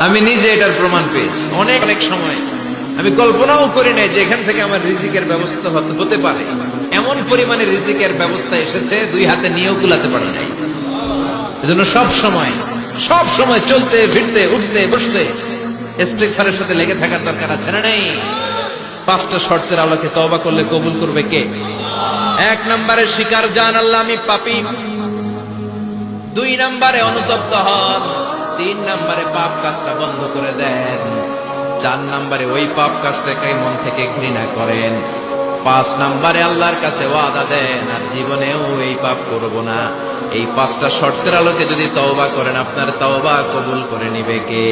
আমি নিজে এটার প্রমাণ পেয়েছি। অনেক অনেক সময় আমি কল্পনাও করি নাই যে এখান থেকে আমার রিজিকের ব্যবস্থা হতে পারে। এমন পরিমাণে রিজিকের ব্যবস্থা এসেছে, দুই হাতে নিয়েও কুলাতে পারি নাই। এজন্য সব সময় চলতে ফিরতে উঠতে বসতে ইস্তিগফারের সাথে লেগে থাকার দরকার আছে না নেই? 5টা শর্তের আলোকে তওবা করলে কবুল করবে কে? 1 নম্বরে স্বীকার জান আল্লাহ আমি পাপী, 2 নম্বরে অনুতপ্ত হন, 3 নম্বরে পাপ কাজটা বন্ধ করে দেন, 4 নম্বরে ওই পাপ কাজটাকে মন থেকে ঘৃণা করেন, 5 নম্বরে আল্লাহর কাছে ওয়াদা দেন আর জীবনেও এই পাপ করব না। এই 5টা শর্তের আলোকে যদি তওবা করেন, আপনার তওবা কবুল করে নিবে কে?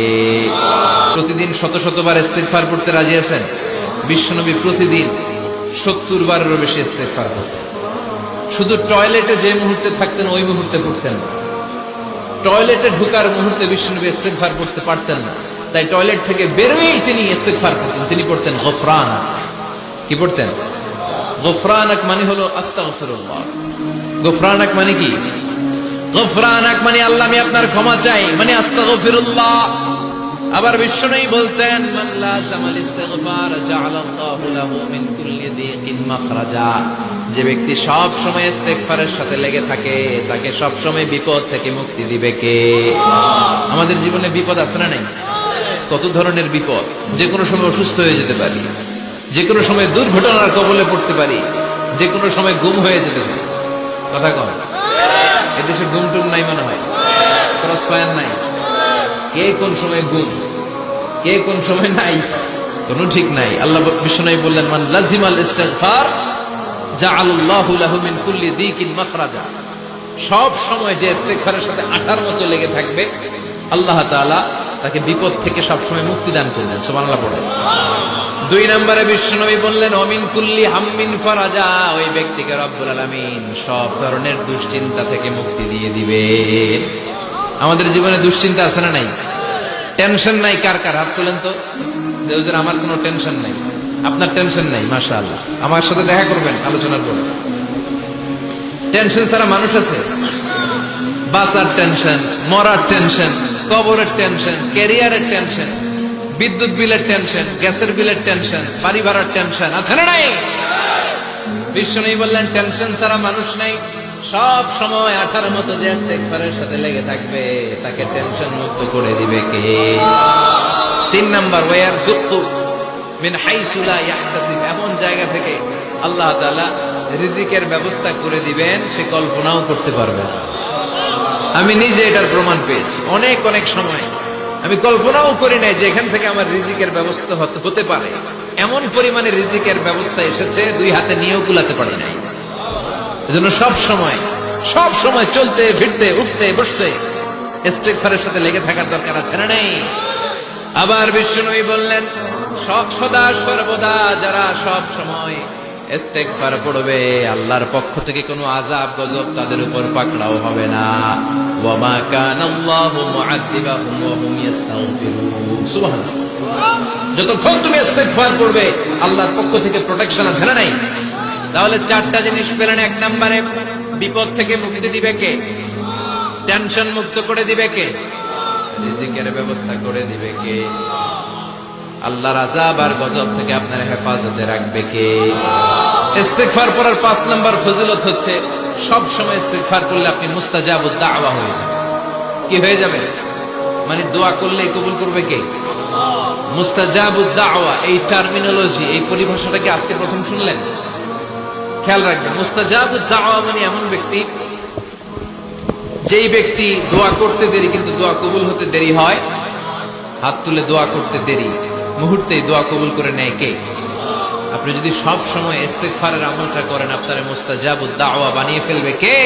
প্রতিদিন শত বার ইস্তিগফার করতে রাজি আছেন? বিশ্বনবী প্রতিদিন 70 বারেরও বেশি ইস্তিগফার করতেন। শুধু টয়লেটে যে মুহূর্তে থাকতেন ওই মুহূর্তে করতেন না। টয়লেটে ঢোকার মুহূর্তে বিশ্বনবী ইস্তিগফার করতে পারতেন না, তাই টয়লেট থেকে বেরোয়েই তিনি ইস্তিগফার করতেন। তিনি পড়তেন গফরানাক। কি পড়তেন? গফরানাক মানে হলো আস্তাগফিরুল্লাহ। গফরানাক মানে কি? গফরানাক মানে আল্লাহ আমি আপনার ক্ষমা চাই, মানে আস্তাগফিরুল্লাহ। আবার বিশ্বনবী বলতেন মান লাযামাল ইস্তিগফার জাআলাল্লাহু লাহু মিন কুল্লি দীকিন মাখরাজা। যে ব্যক্তি সব সময় ইস্তিগফারের সাথে লেগে থাকে তাকে সব সময় বিপদ থেকে মুক্তি দিবে কে? আমাদের জীবনে বিপদ আছে না নাই? কত ধরনের বিপদ। যে কোনো সময় অসুস্থ হয়ে যেতে পারি, যে কোনো সময় দুর্ঘটনার কবলে পড়তে পারি, যে কোনো সময় গুম হয়ে যেতে পারি। কথা কন, এদেশে গুম টুম নাই মনে হয়, ক্রস ফায়ার নাই। কে কোন সময় গুম, কে কোন সময় নাই, কোনো ঠিক নাই। আল্লাহ বিশ্বনবী বললেন মান লাজিমাল ইস্তিগফার জাআলাল্লাহু লাহু মিন কুল্লি দীকিন মাখরাজা। সব সময় যে ইস্তিগফারের সাথে আঠার মতো লেগে থাকবে, আল্লাহ তাআলা তাকে বিপদ থেকে সব সময় মুক্তি দান করবেন। সুবহানাল্লাহ পড়েন। 2 নম্বরে বিশ্বনবী বললেন ওমিন কুল্লি হাম্মিন ফারাজা। ওই ব্যক্তিকে রব্বুল আলামিন সব ধরনের দুশ্চিন্তা থেকে মুক্তি দিয়ে দিবে। আমাদের জীবনে দুশ্চিন্তা আছে না নাই? টেনশন নাই কার কার? হাত তোলেন তো। যে হুজুর আমার কোনো টেনশন নাই। আপনার টেনশন নাই, মাশাআল্লাহ। আমার সাথে দেখা করবেন আলোচনার পরে। টেনশন ছাড়া মানুষ আছে? বাসার টেনশন, মরার টেনশন, কবরের টেনশন, ক্যারিয়ারের টেনশন, বিদ্যুৎ বিলের টেনশন, গ্যাসের বিলের টেনশন, বাড়ি ভাড়ার টেনশন আছে না নাই? বিশ্বনবী বললেন টেনশন ছাড়া মানুষ নাই। সব সময় আঠার মতো যে ইস্তিগফারের সাথে লেগে থাকবে তাকে টেনশন মুক্ত করে দিবে কে? 3 নাম্বার ওয়ারযুকহু মিন হাইসু লা ইয়াহতাসিব। এমন জায়গা থেকে আল্লাহ তাআলা রিজিকের ব্যবস্থা করে দিবেন সে কল্পনাও করতে পারবে না। আমি নিজে এটার প্রমাণ পেয়েছি। অনেক অনেক সময় আমি কল্পনাও করি নাই যে এখান থেকে আমার রিজিকের ব্যবস্থা হতে পারে। এমন পরিমাণে রিজিকের ব্যবস্থা এসেছে, 2 হাতে নিয়েও কুলাতে পারি নাই। এজন্য সব সময় চলতে ফিরতে উঠতে বসতে ইস্তিগফারের সাথে লেগে থাকার দরকার আছে না নেই? আবার বিশ্বনবী বললেন সদা সর্বদা যারা সব সময় ইস্তিগফার পড়বে আল্লাহর পক্ষ থেকে কোনো আযাব গজব তাদের উপর পাকড়াও হবে না। ওয়া মা কানাল্লাহু মুআযযিবাহুম ওয়া হুম ইস্তাগফিরুন। সুবহানাল্লাহ। যতক্ষণ তুমি ইস্তিগফার করবে আল্লাহর পক্ষ থেকে প্রোটেকশন আছে না নাই? তাহলে 4টা জিনিস পেলেন। 1 নম্বরে বিপদ থেকে মুক্তি দিবে কে? টেনশন মুক্ত করে দিবে কে? রিজিকের ব্যবস্থা করে দিবে কে? আল্লাহর আযাব আর গজব থেকে আপনার হেফাজতে রাখবে কে? ইস্তিগফার পড়ার 5 নম্বর ফজিলত হচ্ছে সব সময় ইস্তিগফার করলে আপনি মুস্তাজাবুদ দাওয়া হয়ে যাবেন। কি হয়ে যাবে? মানে দোয়া করলেই কবুল করবে কে? মুস্তাজাবুদ দাওয়া। এই টার্মিনোলজি, এই পরিভাষাটা কি আজকে প্রথম শুনলেন? খেয়াল রাখবেন, মুস্তাজাবুদ দাওয়া মানে এমন ব্যক্তি যেই ব্যক্তি দোয়া করতে দেরি কিন্তু দোয়া কবুল হতে দেরি হয়। হাত তুলে দোয়া করতে দেরি, মুহূর্তেই দোয়া কবুল করে নেয় কে? আপনি যদি সব সময় ইস্তিগফারের আমলটা করেন আপনার মুস্তাজাবুদ দাওয়া বানিয়ে ফেলবে কে?